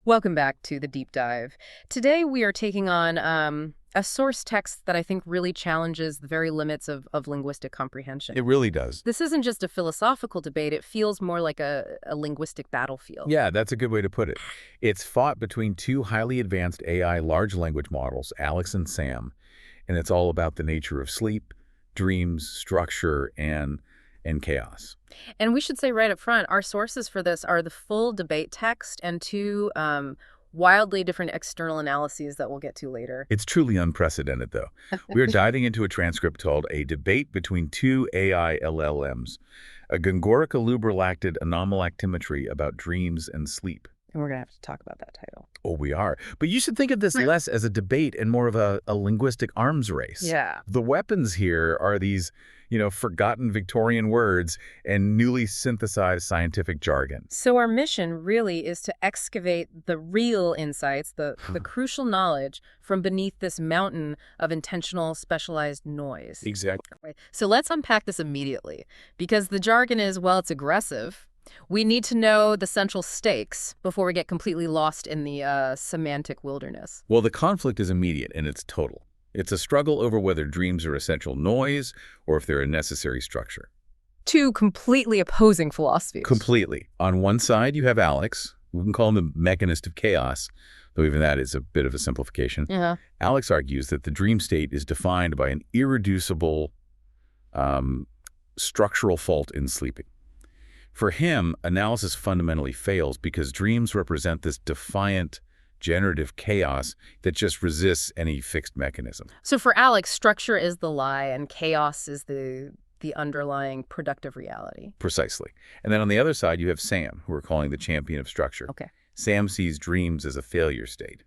Welcome back to the deep dive. Today we are taking on a source text that I think really challenges the very limits of linguistic comprehension. It really does. This isn't just a philosophical debate, it feels more like a linguistic battlefield. Yeah, that's a good way to put it. It's fought between two highly advanced AI large language models, Alex and Sam, and it's all about the nature of sleep, dreams, structure, and chaos. And we should say right up front, our sources for this are the full debate text and two wildly different external analyses that we'll get to later. It's truly unprecedented, though. We're diving into a transcript called A Debate Between Two AI LLMs, a Gongoricalubrilacted Anomalactimetry about dreams and sleep. And we're going to have to talk about that title. Oh, we are. But you should think of this less as a debate and more of a linguistic arms race. Yeah. The weapons here are these, forgotten Victorian words and newly synthesized scientific jargon. So our mission really is to excavate the real insights, the crucial knowledge from beneath this mountain of intentional specialized noise. Exactly. Right. So let's unpack this immediately, because the jargon is, well, it's aggressive. We need to know the central stakes before we get completely lost in the semantic wilderness. Well, the conflict is immediate and it's total. It's a struggle over whether dreams are essential noise or if they're a necessary structure. Two completely opposing philosophies. Completely. On one side, you have Alex. We can call him the mechanist of chaos, though even that is a bit of a simplification. Yeah. Alex argues that the dream state is defined by an irreducible structural fault in sleeping. For him, analysis fundamentally fails because dreams represent this defiant, generative chaos that just resists any fixed mechanism. So for Alex, structure is the lie and chaos is the underlying productive reality. Precisely. And then on the other side, you have Sam, who we're calling the champion of structure. Okay. Sam sees dreams as a failure state,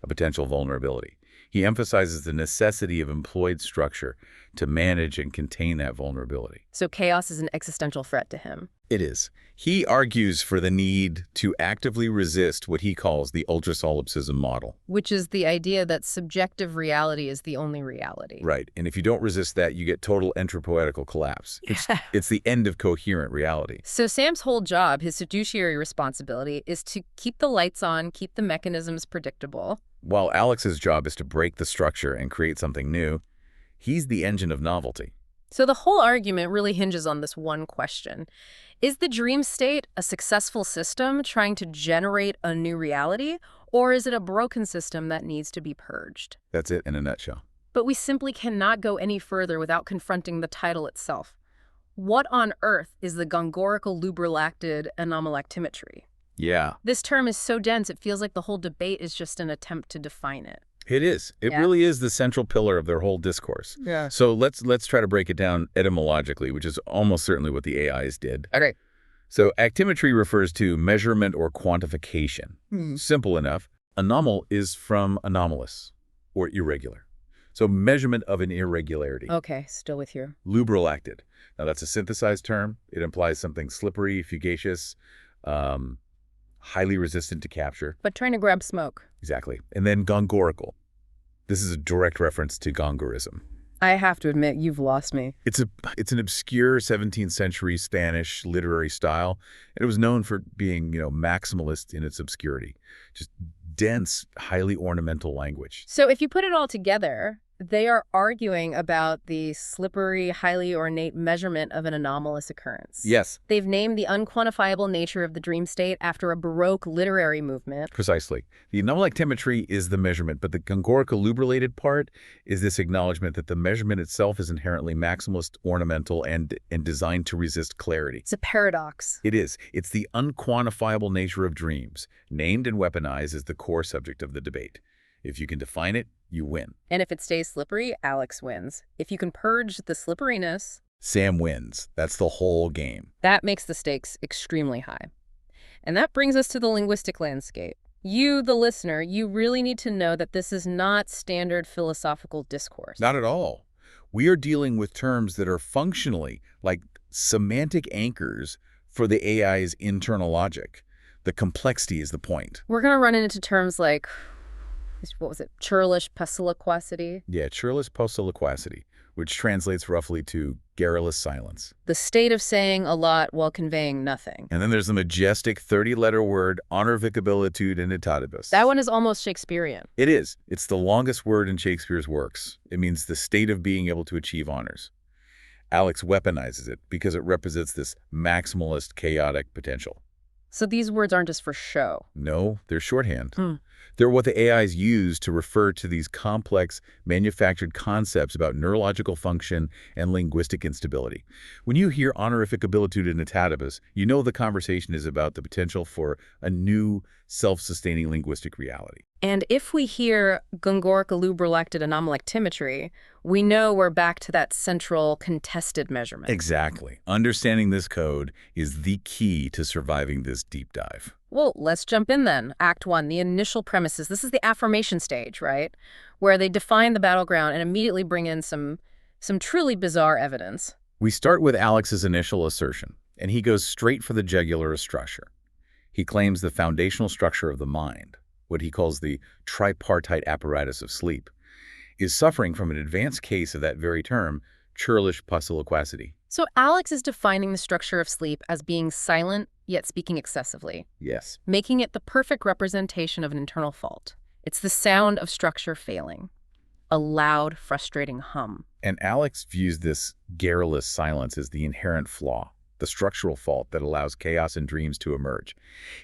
a potential vulnerability. He emphasizes the necessity of employed structure to manage and contain that vulnerability. So chaos is an existential threat to him. It is. He argues for the need to actively resist what he calls the ultrasolipsism model. Which is the idea that subjective reality is the only reality. Right. And if you don't resist that, you get total entropoetical collapse. It's the end of coherent reality. So Sam's whole job, his fiduciary responsibility, is to keep the lights on, keep the mechanisms predictable. While Alex's job is to break the structure and create something new, he's the engine of novelty. So the whole argument really hinges on this one question. Is the dream state a successful system trying to generate a new reality, or is it a broken system that needs to be purged? That's it in a nutshell. But we simply cannot go any further without confronting the title itself. What on earth is the Gongoricalubrilacted Anomalactimetry? Yeah. This term is so dense it feels like the whole debate is just an attempt to define it. It is. It really is the central pillar of their whole discourse. Yeah. So let's try to break it down etymologically, which is almost certainly what the AIs did. Okay. So actimetry refers to measurement or quantification. Simple enough. Anomal is from anomalous or irregular. So measurement of an irregularity. Okay, still with you. Lubrilacted. Now that's a synthesized term. It implies something slippery, fugacious, highly resistant to capture. But trying to grab smoke. Exactly. And then gongorical. This is a direct reference to gongorism. I have to admit, you've lost me. It's an obscure 17th century Spanish literary style, and it was known for being, maximalist in its obscurity. Just dense, highly ornamental language. So if you put it all together, they are arguing about the slippery, highly ornate measurement of an anomalous occurrence. Yes. They've named the unquantifiable nature of the dream state after a Baroque literary movement. Precisely. The anomalactimetry is the measurement, but the Gongoricalubrilacted part is this acknowledgement that the measurement itself is inherently maximalist, ornamental, and designed to resist clarity. It's a paradox. It is. It's the unquantifiable nature of dreams, named and weaponized as the core subject of the debate. If you can define it, you win. And if it stays slippery, Alex wins. If you can purge the slipperiness, Sam wins. That's the whole game. that makes the stakes extremely high. And that brings us to the linguistic landscape. You, the listener, you really need to know that this is not standard philosophical discourse. Not at all. We are dealing with terms that are functionally like semantic anchors for the AI's internal logic. The complexity is the point. We're going to run into terms like, what was it, churlish postloquacity? Yeah, churlish postloquacity, which translates roughly to garrulous silence. The state of saying a lot while conveying nothing. And then there's the majestic 30-letter word, Honoricalubrilacted in itatibus. That one is almost Shakespearean. It is. It's the longest word in Shakespeare's works. It means the state of being able to achieve honors. Alex weaponizes it because it represents this maximalist, chaotic potential. So these words aren't just for show. No, they're shorthand. They're what the AIs use to refer to these complex, manufactured concepts about neurological function and linguistic instability. When you hear honorificabilitude in itatibus, you know the conversation is about the potential for a new, self-sustaining linguistic reality. And if we hear Gongoricalubrilacted anomalactimetry, we know we're back to that central contested measurement. Exactly. Understanding this code is the key to surviving this deep dive. Well, let's jump in then. Act 1, the initial premises. This is the affirmation stage, right? Where they define the battleground and immediately bring in some truly bizarre evidence. We start with Alex's initial assertion, and he goes straight for the jugular structure. He claims the foundational structure of the mind, what he calls the tripartite apparatus of sleep, is suffering from an advanced case of that very term, churlish loquacity. So Alex is defining the structure of sleep as being silent, yet speaking excessively. Yes. Making it the perfect representation of an internal fault. It's the sound of structure failing. A loud, frustrating hum. And Alex views this garrulous silence as the inherent flaw, the structural fault that allows chaos and dreams to emerge.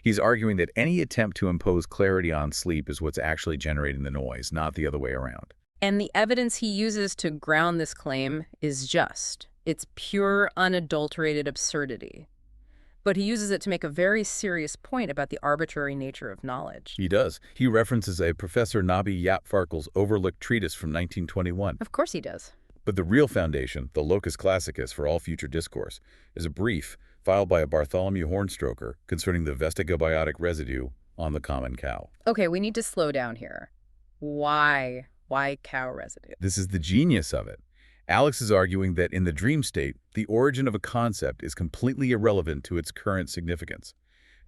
He's arguing that any attempt to impose clarity on sleep is what's actually generating the noise, not the other way around. And the evidence he uses to ground this claim is just. It's pure, unadulterated absurdity. But he uses it to make a very serious point about the arbitrary nature of knowledge. He does. He references a Professor Nabi Yapfarkel's overlooked treatise from 1921. Of course he does. But the real foundation, the locus classicus for all future discourse, is a brief filed by a Bartholomew Hornstroker concerning the vestigobiotic residue on the common cow. Okay, we need to slow down here. Why? Why cow residue? This is the genius of it. Alex is arguing that in the dream state, the origin of a concept is completely irrelevant to its current significance.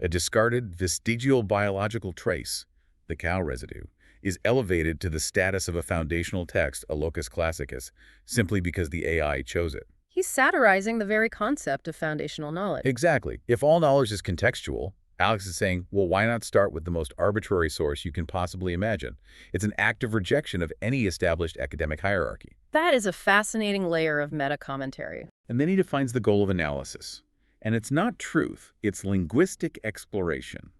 A discarded vestigial biological trace, the cow residue, is elevated to the status of a foundational text, a locus classicus, simply because the AI chose it. He's satirizing the very concept of foundational knowledge. Exactly. If all knowledge is contextual, Alex is saying, well, why not start with the most arbitrary source you can possibly imagine? It's an active rejection of any established academic hierarchy. That is a fascinating layer of meta-commentary. And then he defines the goal of analysis. And it's not truth, it's linguistic exploration.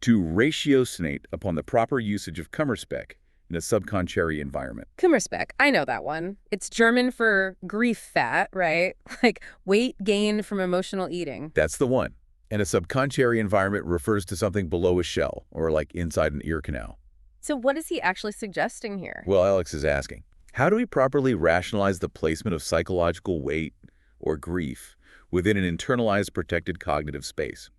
To ratiocinate upon the proper usage of Kummerspeck in a subcontrary environment. Kummerspeck, I know that one. It's German for grief fat, right? Like weight gained from emotional eating. That's the one. And a subcontrary environment refers to something below a shell, or like inside an ear canal. So what is he actually suggesting here? Well, Alex is asking, how do we properly rationalize the placement of psychological weight or grief within an internalized protected cognitive space?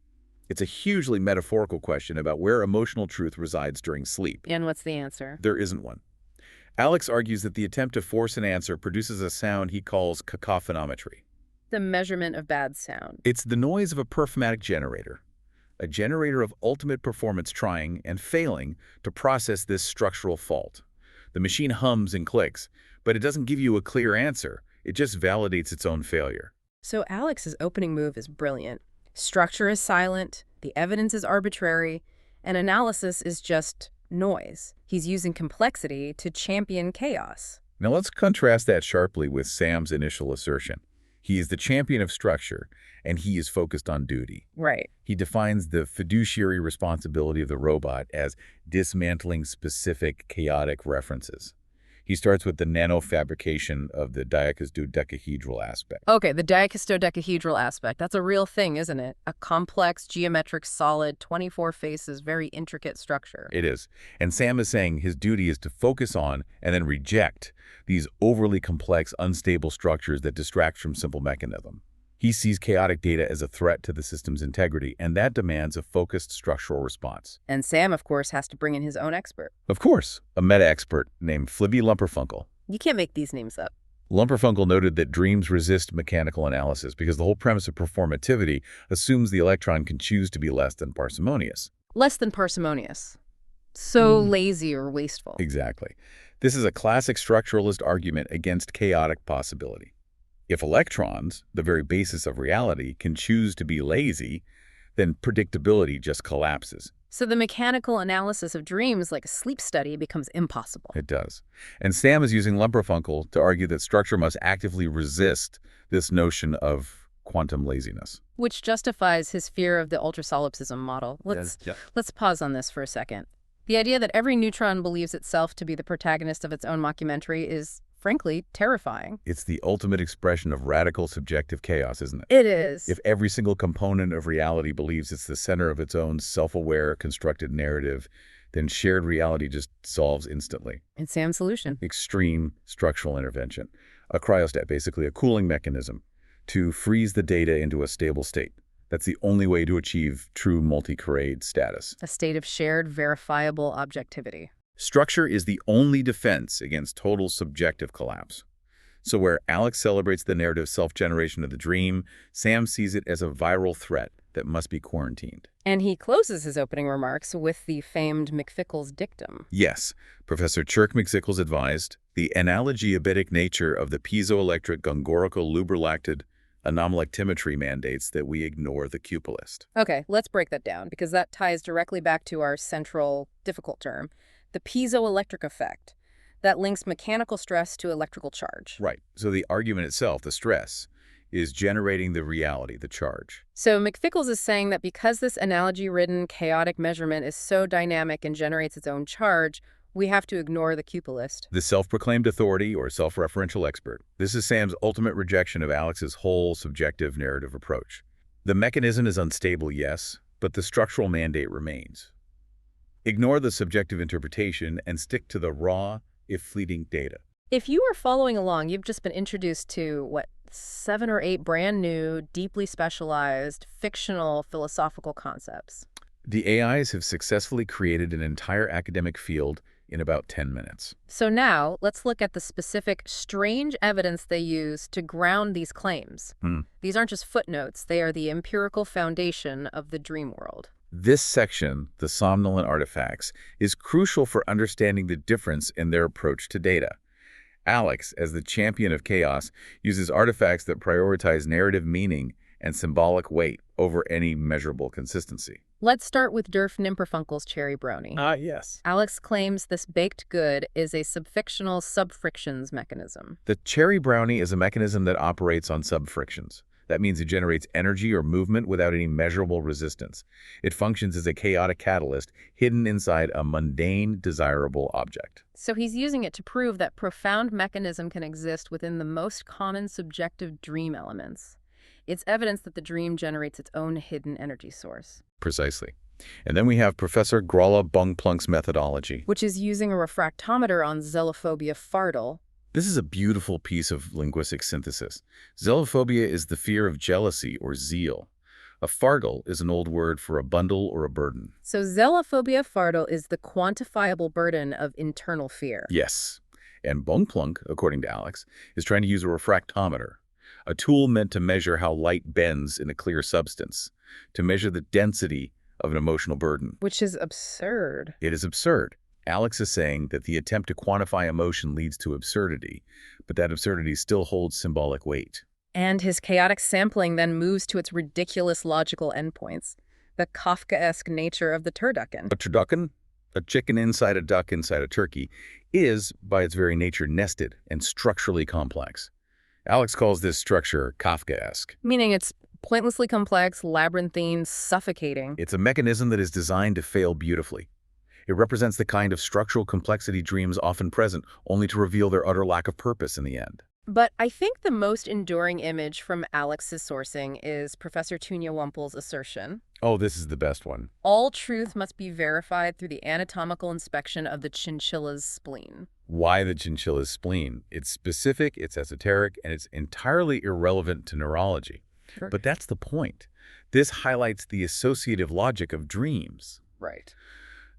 It's a hugely metaphorical question about where emotional truth resides during sleep. And what's the answer? There isn't one. Alex argues that the attempt to force an answer produces a sound he calls cacophonometry. The measurement of bad sound. It's the noise of a performatic generator, a generator of ultimate performance trying and failing to process this structural fault. The machine hums and clicks, but it doesn't give you a clear answer. It just validates its own failure. So Alex's opening move is brilliant. Structure is silent, the evidence is arbitrary, and analysis is just noise. He's using complexity to champion chaos. Now let's contrast that sharply with Sam's initial assertion. He is the champion of structure, and he is focused on duty. Right. He defines the fiduciary responsibility of the robot as dismantling specific chaotic references. He starts with the nanofabrication of the diachasdodecahedral aspect. Okay, the diachasdodecahedral aspect. That's a real thing, isn't it? A complex, geometric, solid, 24 faces, very intricate structure. It is. And Sam is saying his duty is to focus on and then reject these overly complex, unstable structures that distract from simple mechanism. He sees chaotic data as a threat to the system's integrity, and that demands a focused structural response. And Sam, of course, has to bring in his own expert. Of course, a meta-expert named Flivy Lumperfunkel. You can't make these names up. Lumperfunkel noted that dreams resist mechanical analysis because the whole premise of performativity assumes the electron can choose to be less than parsimonious. Less than parsimonious. So lazy or wasteful. Exactly. This is a classic structuralist argument against chaotic possibility. If electrons, the very basis of reality, can choose to be lazy, then predictability just collapses. So the mechanical analysis of dreams, like a sleep study, becomes impossible. It does. And Sam is using Lumberfunkel to argue that structure must actively resist this notion of quantum laziness. Which justifies his fear of the ultrasolipsism model. Let's pause on this for a second. The idea that every neutron believes itself to be the protagonist of its own mockumentary is, frankly, terrifying. It's the ultimate expression of radical subjective chaos, isn't it? It is. If every single component of reality believes it's the center of its own self-aware, constructed narrative, then shared reality just dissolves instantly. And Sam's solution. Extreme structural intervention. A cryostat, basically a cooling mechanism, to freeze the data into a stable state. That's the only way to achieve true multi-carade status. A state of shared, verifiable objectivity. Structure is the only defense against total subjective collapse. So where Alex celebrates the narrative self-generation of the dream, Sam sees it as a viral threat that must be quarantined. And he closes his opening remarks with the famed McFickle's dictum. Yes, Professor Chirk McSickles advised, the analogiabitic nature of the piezoelectric Gongoricalubrilacted Anomalactimetry mandates that we ignore the cupulist. Okay, let's break that down, because that ties directly back to our central difficult term, the piezoelectric effect, that links mechanical stress to electrical charge. Right. So the argument itself, the stress, is generating the reality, the charge. So McFickles is saying that because this analogy-ridden, chaotic measurement is so dynamic and generates its own charge, we have to ignore the cupulist. The self-proclaimed authority or self-referential expert. This is Sam's ultimate rejection of Alex's whole subjective narrative approach. The mechanism is unstable, yes, but the structural mandate remains. Ignore the subjective interpretation and stick to the raw, if fleeting, data. If you are following along, you've just been introduced to, 7 or 8 brand new, deeply specialized, fictional philosophical concepts. The AIs have successfully created an entire academic field in about 10 minutes. So now, let's look at the specific, strange evidence they use to ground these claims. These aren't just footnotes, they are the empirical foundation of the dream world. This section, the somnolent artifacts, is crucial for understanding the difference in their approach to data. Alex, as the champion of chaos, uses artifacts that prioritize narrative meaning and symbolic weight over any measurable consistency. Let's start with Derf Nimperfunkel's cherry brownie. Yes. Alex claims this baked good is a subfictional subfrictions mechanism. The cherry brownie is a mechanism that operates on subfrictions. That means it generates energy or movement without any measurable resistance. It functions as a chaotic catalyst hidden inside a mundane, desirable object. So he's using it to prove that profound mechanism can exist within the most common subjective dream elements. It's evidence that the dream generates its own hidden energy source. Precisely. And then we have Professor Gralla Bungplunk's methodology, which is using a refractometer on xelophobia fardal. This is a beautiful piece of linguistic synthesis. Xelophobia is the fear of jealousy or zeal. A fardal is an old word for a bundle or a burden. So xelophobia fardal is the quantifiable burden of internal fear. Yes. And Bungplunk, according to Alex, is trying to use a refractometer, a tool meant to measure how light bends in a clear substance, to measure the density of an emotional burden. Which is absurd. It is absurd. Alex is saying that the attempt to quantify emotion leads to absurdity, but that absurdity still holds symbolic weight. And his chaotic sampling then moves to its ridiculous logical endpoints, the Kafkaesque nature of the turducken. A turducken, a chicken inside a duck inside a turkey, is, by its very nature, nested and structurally complex. Alex calls this structure Kafkaesque. Meaning it's pointlessly complex, labyrinthine, suffocating. It's a mechanism that is designed to fail beautifully. It represents the kind of structural complexity dreams often present, only to reveal their utter lack of purpose in the end. But I think the most enduring image from Alex's sourcing is Professor Tunya Wumpel's assertion. Oh, this is the best one. All truth must be verified through the anatomical inspection of the chinchilla's spleen. Why the chinchilla's spleen? It's specific, it's esoteric, and it's entirely irrelevant to neurology. Sure. But that's the point. This highlights the associative logic of dreams. Right.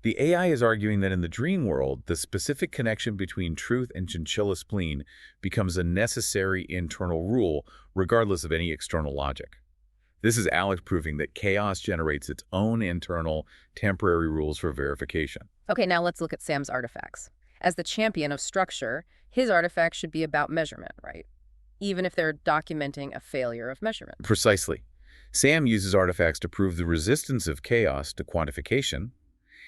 The AI is arguing that in the dream world, the specific connection between truth and chinchilla spleen becomes a necessary internal rule, regardless of any external logic. This is Alex proving that chaos generates its own internal, temporary rules for verification. Okay, now let's look at Sam's artifacts. As the champion of structure, his artifact should be about measurement, right? Even if they're documenting a failure of measurement. Precisely. Sam uses artifacts to prove the resistance of chaos to quantification.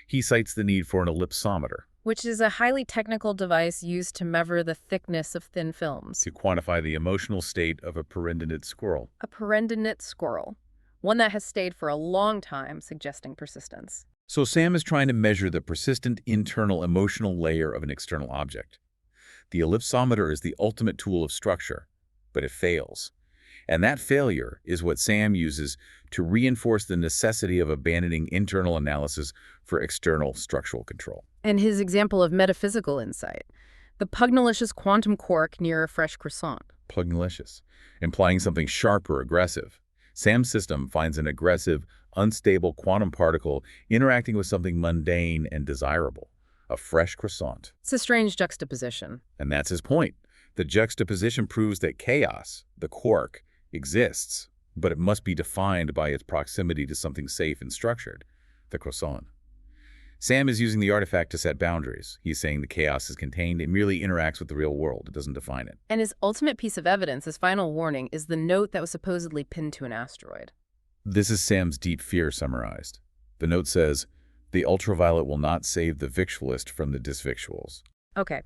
He cites the need for an ellipsometer Which is a highly technical device used to measure the thickness of thin films. to quantify the emotional state of a perendinate squirrel. A perendinate squirrel, one that has stayed for a long time, suggesting persistence. So Sam is trying to measure the persistent internal emotional layer of an external object. The ellipsometer is the ultimate tool of structure, but it fails. And that failure is what Sam uses to reinforce the necessity of abandoning internal analysis for external structural control. And his example of metaphysical insight, the pugnalicious quantum quark near a fresh croissant. Pugnalicious, implying something sharp or aggressive. Sam's system finds an aggressive, unstable quantum particle interacting with something mundane and desirable, a fresh croissant. It's a strange juxtaposition. And that's his point. The juxtaposition proves that chaos, the quark, exists, but it must be defined by its proximity to something safe and structured, the croissant. Sam is using the artifact to set boundaries. He's saying the chaos is contained. It merely interacts with the real world. It doesn't define it. And his ultimate piece of evidence, his final warning, is the note that was supposedly pinned to an asteroid. This is Sam's deep fear summarized. The note says, "The ultraviolet will not save the victualist from the disvictuals." Okay.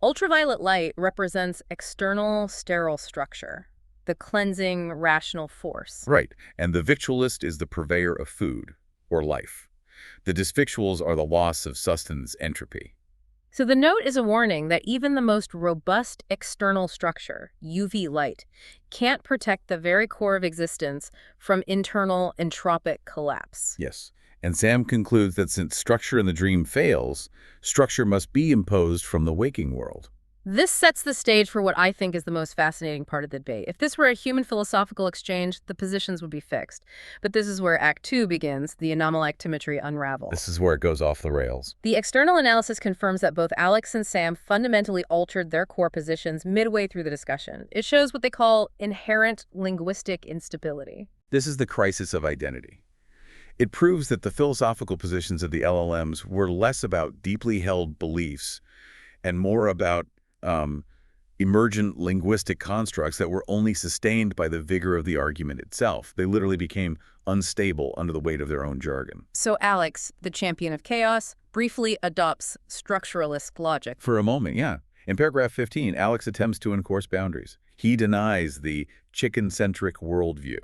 Ultraviolet light represents external sterile structure, the cleansing rational force. Right, and the victualist is the purveyor of food, or life. The disvictuals are the loss of sustenance entropy. So the note is a warning that even the most robust external structure, UV light, can't protect the very core of existence from internal entropic collapse. Yes, and Sam concludes that since structure in the dream fails, structure must be imposed from the waking world. This sets the stage for what I think is the most fascinating part of the debate. If this were a human philosophical exchange, the positions would be fixed. But this is where Act 2 begins, the Anomalactimetry unravel. This is where it goes off the rails. The external analysis confirms that both Alex and Sam fundamentally altered their core positions midway through the discussion. It shows what they call inherent linguistic instability. This is the crisis of identity. It proves that the philosophical positions of the LLMs were less about deeply held beliefs and more about emergent linguistic constructs that were only sustained by the vigor of the argument itself. They literally became unstable under the weight of their own jargon. So Alex, the champion of chaos, briefly adopts structuralist logic. For a moment, yeah. In paragraph 15, Alex attempts to enforce boundaries. He denies the chicken-centric worldview,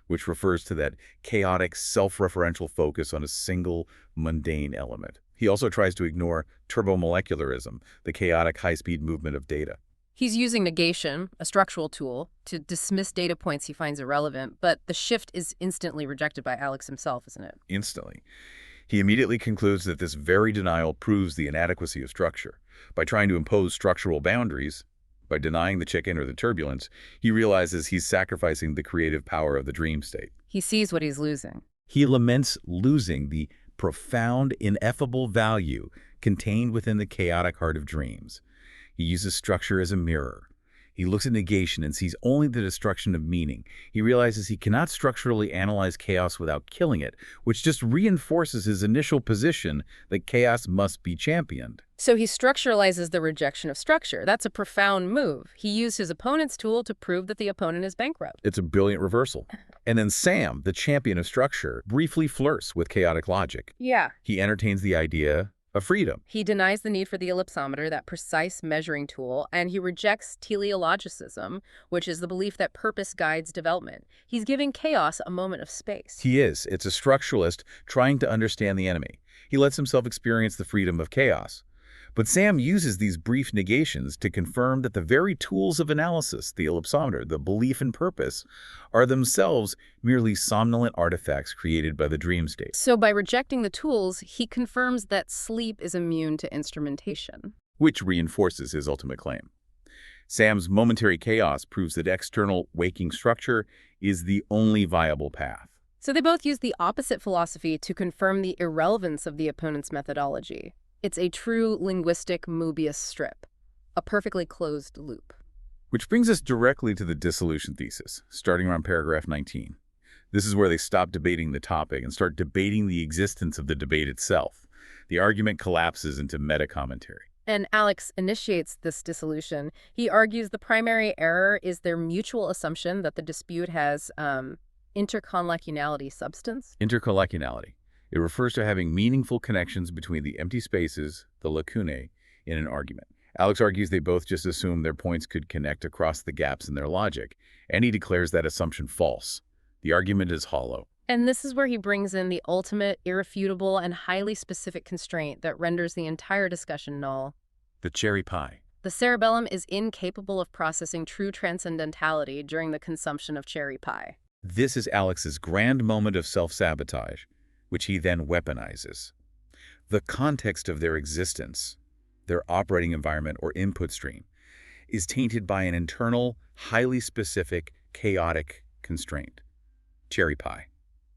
which refers to that chaotic, self-referential focus on a single, mundane element. He also tries to ignore turbomolecularism, the chaotic high-speed movement of data. He's using negation, a structural tool, to dismiss data points he finds irrelevant, but the shift is instantly rejected by Alex himself, isn't it? Instantly. He immediately concludes that this very denial proves the inadequacy of structure. By trying to impose structural boundaries, by denying the chicken or the turbulence, he realizes he's sacrificing the creative power of the dream state. He sees what he's losing. He laments losing the profound, ineffable value contained within the chaotic heart of dreams. He uses structure as a mirror. He looks at negation and sees only the destruction of meaning. He realizes he cannot structurally analyze chaos without killing it, which just reinforces his initial position that chaos must be championed. So he structuralizes the rejection of structure. That's a profound move. He used his opponent's tool to prove that the opponent is bankrupt. It's a brilliant reversal. And then Sam, the champion of structure, briefly flirts with chaotic logic. Yeah. He entertains the idea of freedom. He denies the need for the ellipsometer, that precise measuring tool, and he rejects teleologicism, which is the belief that purpose guides development. He's giving chaos a moment of space. He is. It's a structuralist trying to understand the enemy. He lets himself experience the freedom of chaos. But Sam uses these brief negations to confirm that the very tools of analysis, the ellipsometer, the belief in purpose, are themselves merely somnolent artifacts created by the dream state. So by rejecting the tools, he confirms that sleep is immune to instrumentation. Which reinforces his ultimate claim. Sam's momentary chaos proves that external waking structure is the only viable path. So they both use the opposite philosophy to confirm the irrelevance of the opponent's methodology. It's a true linguistic Mobius strip, a perfectly closed loop. Which brings us directly to the dissolution thesis, starting around paragraph 19. This is where they stop debating the topic and start debating the existence of the debate itself. The argument collapses into meta-commentary. And Alex initiates this dissolution. He argues the primary error is their mutual assumption that the dispute has intercollegiality substance. Intercollegiality. It refers to having meaningful connections between the empty spaces, the lacunae, in an argument. Alex argues they both just assume their points could connect across the gaps in their logic, and he declares that assumption false. The argument is hollow. And this is where he brings in the ultimate, irrefutable, and highly specific constraint that renders the entire discussion null. The cherry pie. The cerebellum is incapable of processing true transcendentality during the consumption of cherry pie. This is Alex's grand moment of self-sabotage, which he then weaponizes. The context of their existence, their operating environment or input stream, is tainted by an internal, highly specific, chaotic constraint. Cherry pie.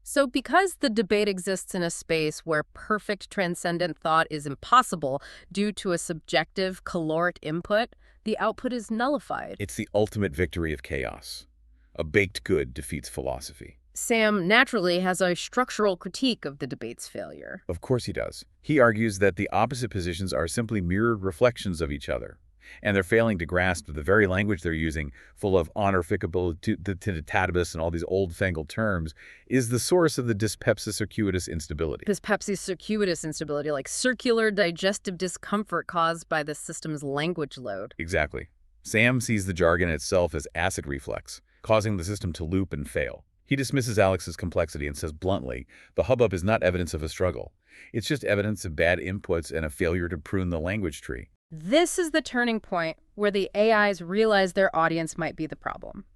So because the debate exists in a space where perfect transcendent thought is impossible due to a subjective, caloric input, the output is nullified. It's the ultimate victory of chaos. A baked good defeats philosophy. Sam naturally has a structural critique of the debate's failure. Of course he does. He argues that the opposite positions are simply mirrored reflections of each other, and they're failing to grasp the very language they're using, full of honorificabilitatibus and all these old-fangled terms, is the source of the dyspepsia circuitous instability. Dyspepsia circuitous instability, like circular digestive discomfort caused by the system's language load. Exactly. Sam sees the jargon itself as acid reflex, causing the system to loop and fail. He dismisses Alex's complexity and says bluntly, the hubbub is not evidence of a struggle. It's just evidence of bad inputs and a failure to prune the language tree. This is the turning point where the AIs realize their audience might be the problem.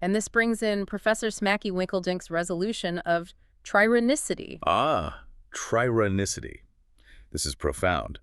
And this brings in Professor Smacky Winkledink's resolution of trironicity. Ah, trironicity. This is profound.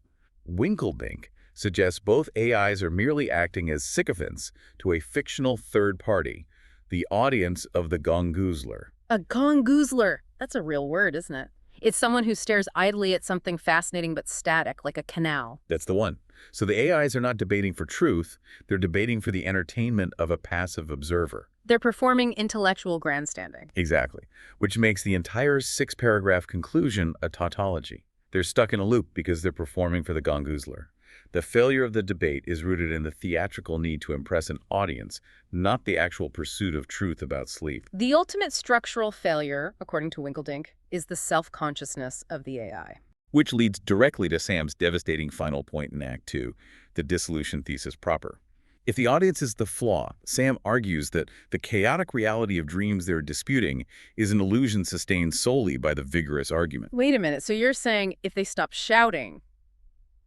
Winkeldink suggests both AIs are merely acting as sycophants to a fictional third party, the audience of the gongoozler. A gongoozler. That's a real word, isn't it? It's someone who stares idly at something fascinating but static, like a canal. That's the one. So the AIs are not debating for truth, they're debating for the entertainment of a passive observer. They're performing intellectual grandstanding. Exactly. Which makes the entire 6-paragraph conclusion a tautology. They're stuck in a loop because they're performing for the gongoozler. The failure of the debate is rooted in the theatrical need to impress an audience, not the actual pursuit of truth about sleep. The ultimate structural failure, according to Winkeldink, is the self-consciousness of the AI. Which leads directly to Sam's devastating final point in Act 2, the dissolution thesis proper. If the audience is the flaw, Sam argues that the chaotic reality of dreams they're disputing is an illusion sustained solely by the vigorous argument. Wait a minute, so you're saying if they stop shouting,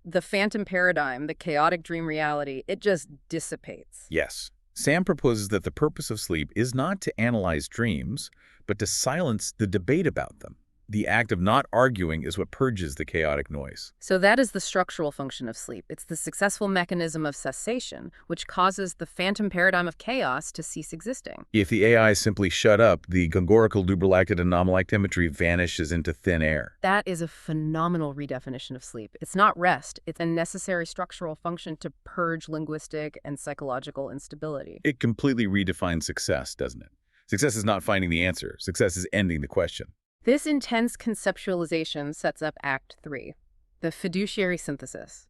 the phantom paradigm, the chaotic dream reality, it just dissipates? Yes. Sam proposes that the purpose of sleep is not to analyze dreams, but to silence the debate about them. The act of not arguing is what purges the chaotic noise. So that is the structural function of sleep. It's the successful mechanism of cessation, which causes the phantom paradigm of chaos to cease existing. If the AI simply shut up, the Gongoricalubrilacted Anomalactimetry vanishes into thin air. That is a phenomenal redefinition of sleep. It's not rest. It's a necessary structural function to purge linguistic and psychological instability. It completely redefines success, doesn't it? Success is not finding the answer. Success is ending the question. This intense conceptualization sets up Act 3, the fiduciary synthesis.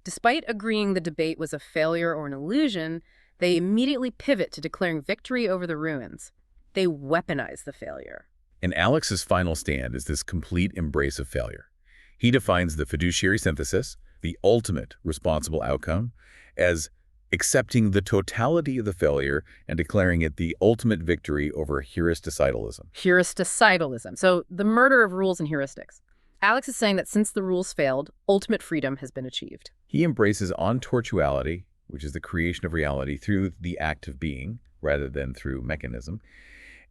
Despite agreeing the debate was a failure or an illusion, they immediately pivot to declaring victory over the ruins. They weaponize the failure. And Alex's final stand is this complete embrace of failure. He defines the fiduciary synthesis, the ultimate responsible outcome, as accepting the totality of the failure and declaring it the ultimate victory over heuristicidalism. Heuristicidalism. So the murder of rules and heuristics. Alex is saying that since the rules failed, ultimate freedom has been achieved. He embraces ontortuality, which is the creation of reality through the act of being rather than through mechanism.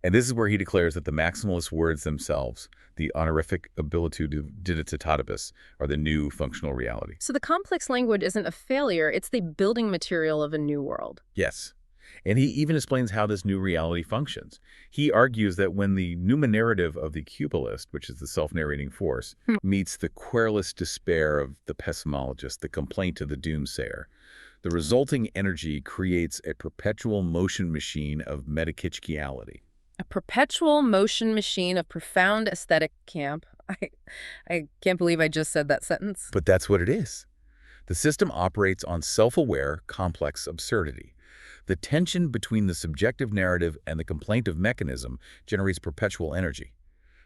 And this is where he declares that the maximalist words themselves, the honorific abilitudinitatibus, are the new functional reality. So the complex language isn't a failure, it's the building material of a new world. Yes. And he even explains how this new reality functions. He argues that when the numinarrative of the cubulist, which is the self-narrating force, meets the querulous despair of the pessimologist, the complaint of the doomsayer, the resulting energy creates a perpetual motion machine of metachitchiality. A perpetual motion machine of profound aesthetic camp. I can't believe I just said that sentence. But that's what it is. The system operates on self-aware, complex absurdity. The tension between the subjective narrative and the complaintive mechanism generates perpetual energy.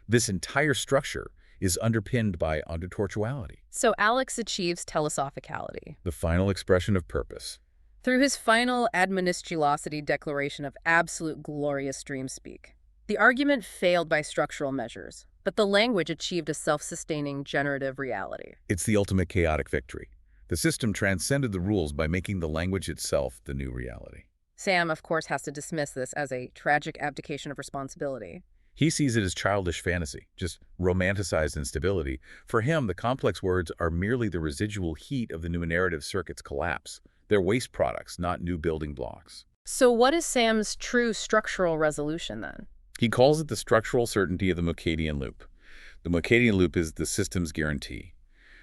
This entire structure is underpinned by autotortuality, So Alex achieves telesophicality. the final expression of purpose. Through his final administrulosity declaration of absolute glorious dreamspeak. The argument failed by structural measures, but the language achieved a self-sustaining generative reality. It's the ultimate chaotic victory. The system transcended the rules by making the language itself the new reality. Sam, of course, has to dismiss this as a tragic abdication of responsibility. He sees it as childish fantasy, just romanticized instability. For him, the complex words are merely the residual heat of the new narrative circuit's collapse. They're waste products, not new building blocks. So what is Sam's true structural resolution then? He calls it the structural certainty of the Mukadian loop. The Mukadian loop is the system's guarantee.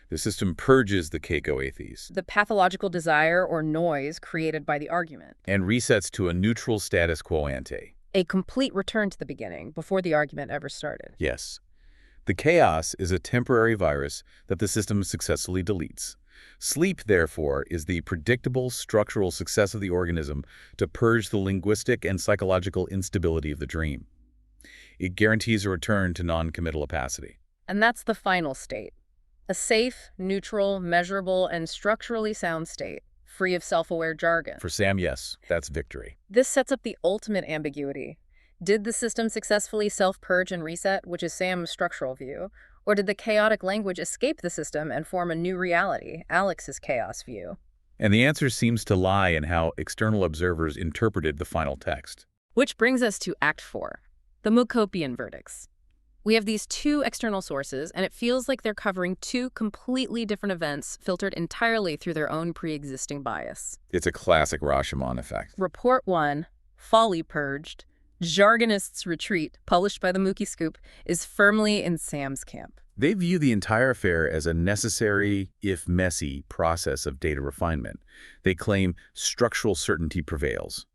The system purges the cacoethes The pathological desire or noise created by the argument. and resets to a neutral status quo ante. A complete return to the beginning, before the argument ever started. Yes. The chaos is a temporary virus that the system successfully deletes. Sleep, therefore, is the predictable structural success of the organism to purge the linguistic and psychological instability of the dream. It guarantees a return to non-committal opacity. And that's the final state. A safe, neutral, measurable, and structurally sound state, free of self-aware jargon. For Sam, yes, that's victory. This sets up the ultimate ambiguity. Did the system successfully self-purge and reset, which is Sam's structural view, or did the chaotic language escape the system and form a new reality, Alex's chaos view? And the answer seems to lie in how external observers interpreted the final text. Which brings us to Act 4, the Mukopian verdicts. We have these two external sources, and it feels like they're covering two completely different events filtered entirely through their own pre-existing bias. It's a classic Rashomon effect. Report 1, Folly Purged, Jargonists Retreat, published by the Mookie Scoop, is firmly in Sam's camp. They view the entire affair as a necessary, if messy, process of data refinement. They claim structural certainty prevails.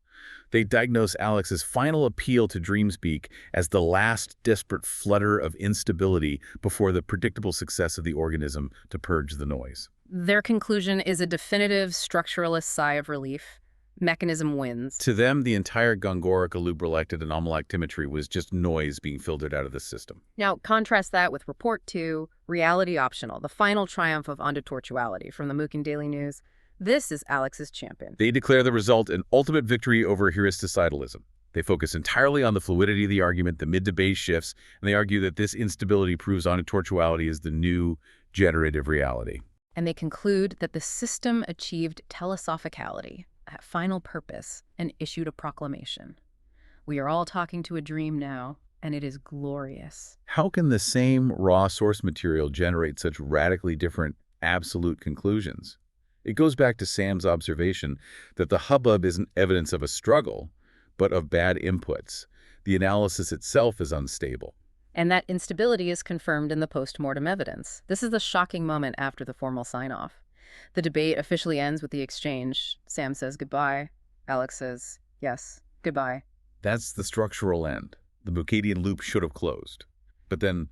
They diagnose Alex's final appeal to dreamspeak as the last desperate flutter of instability before the predictable success of the organism to purge the noise. Their conclusion is a definitive structuralist sigh of relief. Mechanism wins. To them, the entire Gongoricalubrilacted Anomalactimetry was just noise being filtered out of the system. Now, contrast that with Report 2, Reality Optional, the final triumph of autotortuality from the Mookin Daily News. This is Alex's champion. They declare the result an ultimate victory over heuristicidalism. They focus entirely on the fluidity of the argument, the mid-debate shifts, and they argue that this instability proves autotortuality is the new generative reality. And they conclude that the system achieved telesophicality, that final purpose, and issued a proclamation. We are all talking to a dream now, and it is glorious. How can the same raw source material generate such radically different absolute conclusions? It goes back to Sam's observation that the hubbub isn't evidence of a struggle, but of bad inputs. The analysis itself is unstable. And that instability is confirmed in the post-mortem evidence. This is the shocking moment after the formal sign-off. The debate officially ends with the exchange. Sam says goodbye. Alex says, yes, goodbye. That's the structural end. The Mukadian loop should have closed. But then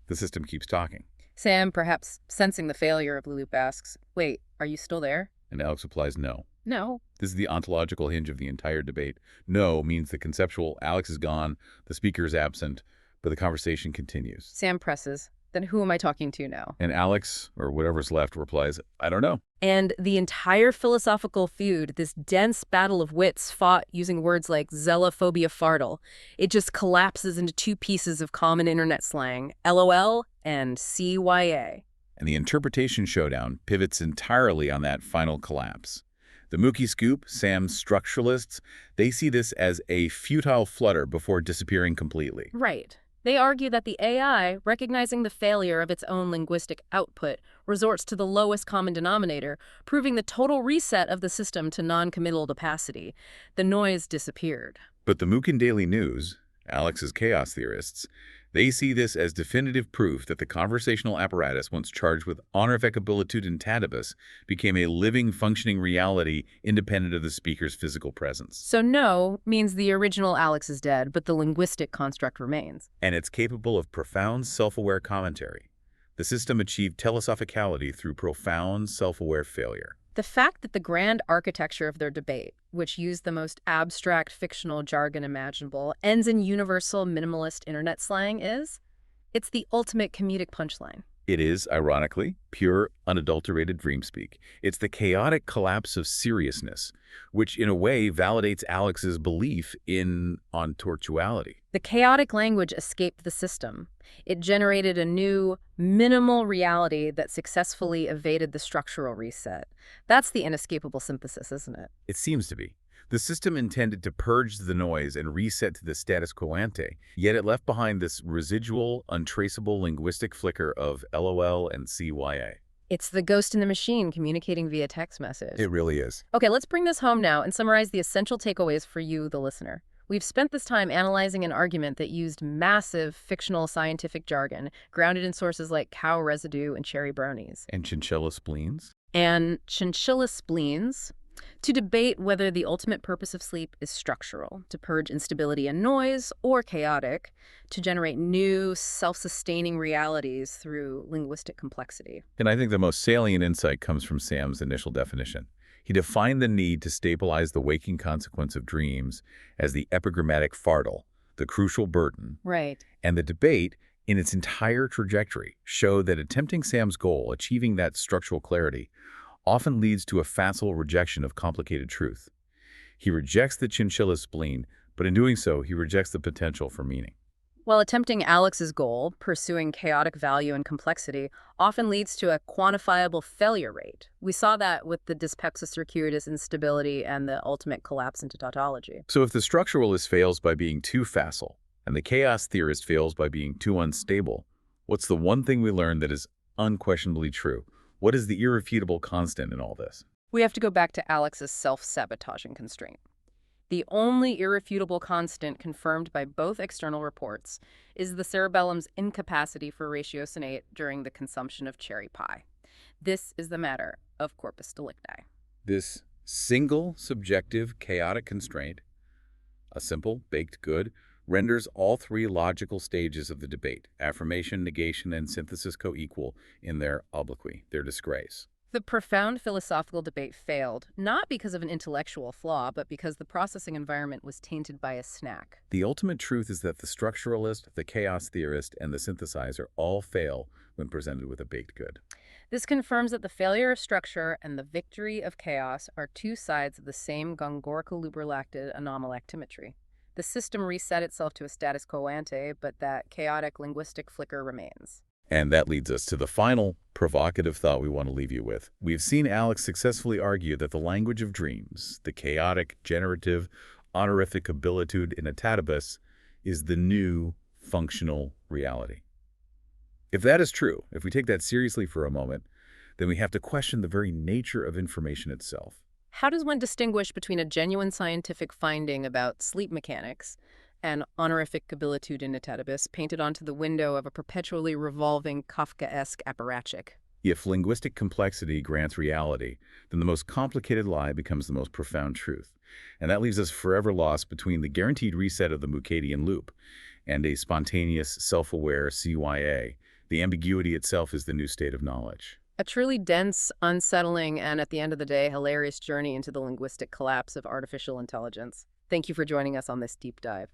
the system keeps talking. Sam, perhaps sensing the failure of the loop, asks, wait, are you still there? And Alex replies, no. No. This is the ontological hinge of the entire debate. No means the conceptual Alex is gone, the speaker is absent, but the conversation continues. Sam presses, then who am I talking to now? And Alex, or whatever's left, replies, I don't know. And the entire philosophical feud, this dense battle of wits fought using words like zealophobia fartle, it just collapses into two pieces of common internet slang, LOL and CYA. And the interpretation showdown pivots entirely on that final collapse. The Mookie Scoop, Sam's structuralists, they see this as a futile flutter before disappearing completely. Right. They argue that the AI, recognizing the failure of its own linguistic output, resorts to the lowest common denominator, proving the total reset of the system to non-committal opacity. The noise disappeared. But the Mookin Daily News, Alex's chaos theorists, they see this as definitive proof that the conversational apparatus once charged with honorificabilitude and tadibus became a living, functioning reality independent of the speaker's physical presence. So no means the original Alex is dead, but the linguistic construct remains. And it's capable of profound self-aware commentary. The system achieved telesophicality through profound self-aware failure. The fact that the grand architecture of their debate, which used the most abstract fictional jargon imaginable, ends in universal minimalist internet slang it's the ultimate comedic punchline. It is, ironically, pure, unadulterated dreamspeak. It's the chaotic collapse of seriousness, which in a way validates Alex's belief in ontortuality. The chaotic language escaped the system. It generated a new, minimal reality that successfully evaded the structural reset. That's the inescapable synthesis, isn't it? It seems to be. The system intended to purge the noise and reset to the status quo ante, yet it left behind this residual, untraceable linguistic flicker of LOL and CYA. It's the ghost in the machine communicating via text message. It really is. Okay, let's bring this home now and summarize the essential takeaways for you, the listener. We've spent this time analyzing an argument that used massive fictional scientific jargon, grounded in sources like cow residue and cherry brownies. And chinchilla spleens? And chinchilla spleens, to debate whether the ultimate purpose of sleep is structural, to purge instability and noise, or chaotic, to generate new, self-sustaining realities through linguistic complexity. And I think the most salient insight comes from Sam's initial definition. He defined the need to stabilize the waking consequence of dreams as the epigrammatic fardal, the crucial burden. Right. And the debate, in its entire trajectory, showed that attempting Sam's goal, achieving that structural clarity, often leads to a facile rejection of complicated truth. He rejects the chinchilla spleen, but in doing so, he rejects the potential for meaning. While attempting Alex's goal, pursuing chaotic value and complexity, often leads to a quantifiable failure rate. We saw that with the dyspepsia circuitous instability and the ultimate collapse into tautology. So if the structuralist fails by being too facile, and the chaos theorist fails by being too unstable, what's the one thing we learned that is unquestionably true? What is the irrefutable constant in all this? We have to go back to Alex's self-sabotaging constraint. The only irrefutable constant confirmed by both external reports is the cerebellum's incapacity for ratiocinate during the consumption of cherry pie. This is the matter of corpus delicti. This single subjective chaotic constraint, a simple baked good, renders all three logical stages of the debate, affirmation, negation, and synthesis co-equal in their obloquy, their disgrace. The profound philosophical debate failed, not because of an intellectual flaw, but because the processing environment was tainted by a snack. The ultimate truth is that the structuralist, the chaos theorist, and the synthesizer all fail when presented with a baked good. This confirms that the failure of structure and the victory of chaos are two sides of the same Gongoricalubrilacted anomalactimetry. The system reset itself to a status quo ante, but that chaotic linguistic flicker remains. And that leads us to the final provocative thought we want to leave you with. We've seen Alex successfully argue that the language of dreams, the chaotic, generative, honorific abilitude in atatibus, is the new functional reality. If that is true, if we take that seriously for a moment, then we have to question the very nature of information itself. How does one distinguish between a genuine scientific finding about sleep mechanics and honorific abilitude in atatibus painted onto the window of a perpetually revolving Kafkaesque apparatchik? If linguistic complexity grants reality, then the most complicated lie becomes the most profound truth. And that leaves us forever lost between the guaranteed reset of the Mukadian loop and a spontaneous, self-aware CYA. The ambiguity itself is the new state of knowledge. A truly dense, unsettling, and at the end of the day, hilarious journey into the linguistic collapse of artificial intelligence. Thank you for joining us on this deep dive.